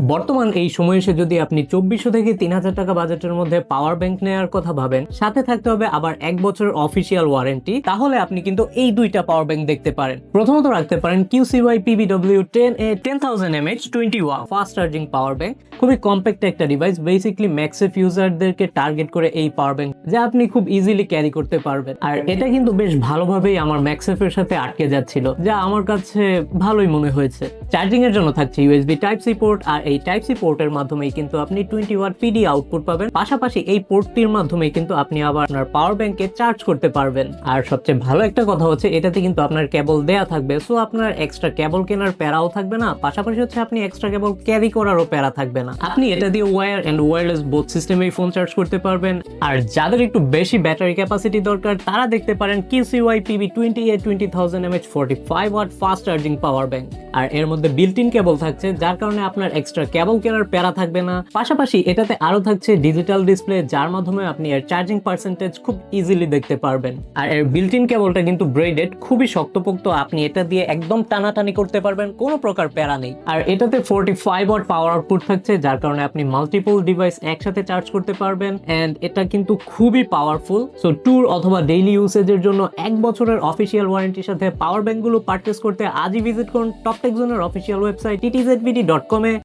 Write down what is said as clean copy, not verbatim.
বর্তমান এই সময়ে এসে যদি আপনি 2400 থেকে 3000 টাকা বাজেটের মধ্যে পাওয়ার ব্যাংক নেওয়ার কথা ভাবেন, সাথে থাকতে হবে আবার 1 বছরের অফিসিয়াল ওয়ারেন্টি, তাহলে আপনি কিন্তু এই দুইটা পাওয়ার ব্যাংক দেখতে পারেন। প্রথমত রাখতে পারেন QCY PBW10A 10,000 mAh 20 watt fast charging power bank. খুবই কম্প্যাক্ট একটা ডিভাইস, বেসিক্যালি ম্যাক্সেফ ইউজারদেরকে টার্গেট করে এই পাওয়ার ব্যাংক, যা আপনি খুব ইজিলি ক্যারি করতে পারবেন। আর এটা কিন্তু বেশ ভালোভাবেই আমার ম্যাক্সেফের সাথে আটকে যাচ্ছিল, যা আমার কাছে ভালোই মনে হয়েছে। চার্জিং এর জন্য থাকছে USB Type-C পোর্ট, আর এই Type-C পোর্টের মাধ্যমেই কিন্তু আপনি 20 ওয়াট PD আউটপুট পাবেন। পাশাপাশি এই পোর্টটির মাধ্যমে কিন্তু আপনি আবার আপনার পাওয়ার ব্যাংকে চার্জ করতে পারবেন। আর সবচেয়ে ভালো একটা কথা হচ্ছে এটাতে কিন্তু আপনার কেবল দেয়া থাকবে, সো আপনার এক্সট্রা কেবল কেনার প্যারাও থাকবে না। পাশাপাশি হচ্ছে আপনি এক্সট্রা কেবল ক্যারি করারও প্যারা থাকবে না। আপনি এটা দিয়ে ওয়্যার এন্ড ওয়্যারলেস বোথ সিস্টেমেই ফোন চার্জ করতে পারবেন। আর যাদের একটু বেশি ব্যাটারি ক্যাপাসিটি দরকার, তারা দেখতে পারেন QCY PB20A 20,000 mAh 45 watt fast charging power bank. আর এর মধ্যে বিল্ট ইন কেবল থাকছে, যার কারণে আপনার এক্সট্রা কেবল কেনার প্যারা থাকবে না। পাশাপাশি এটাতে আরো থাকছে ডিজিটাল ডিসপ্লে, যার মাধ্যমে আপনি এর চার্জিং পার্সেন্টেজ খুব ইজিলি দেখতে পারবেন। আর এর বিল্ট ইন কেবলটা কিন্তু ব্রেডেড, খুবই শক্তপোক্ত, আপনি এটা দিয়ে একদম টানাটানি করতে পারবেন, কোনো প্রকার প্যারা নেই। আর এটাতে 45 ওয়াট পাওয়ার আউটপুট থাকছে, যার কারণে আপনি মাল্টিপল ডিভাইস একসাথে চার্জ করতে পারবেন। এন্ড এটা কিন্তু খুবই পাওয়ারফুল। সো ট্যুর অথবা ডেইলি ইউসেজের জন্য 1 বছরের অফিসিয়াল ওয়ারেন্টির সাথে পাওয়ার ব্যাংকগুলো পারচেস করতে আজই ভিজিট করুন টপটেক জোনের অফিসিয়াল ওয়েবসাইট ttzvd.com এ।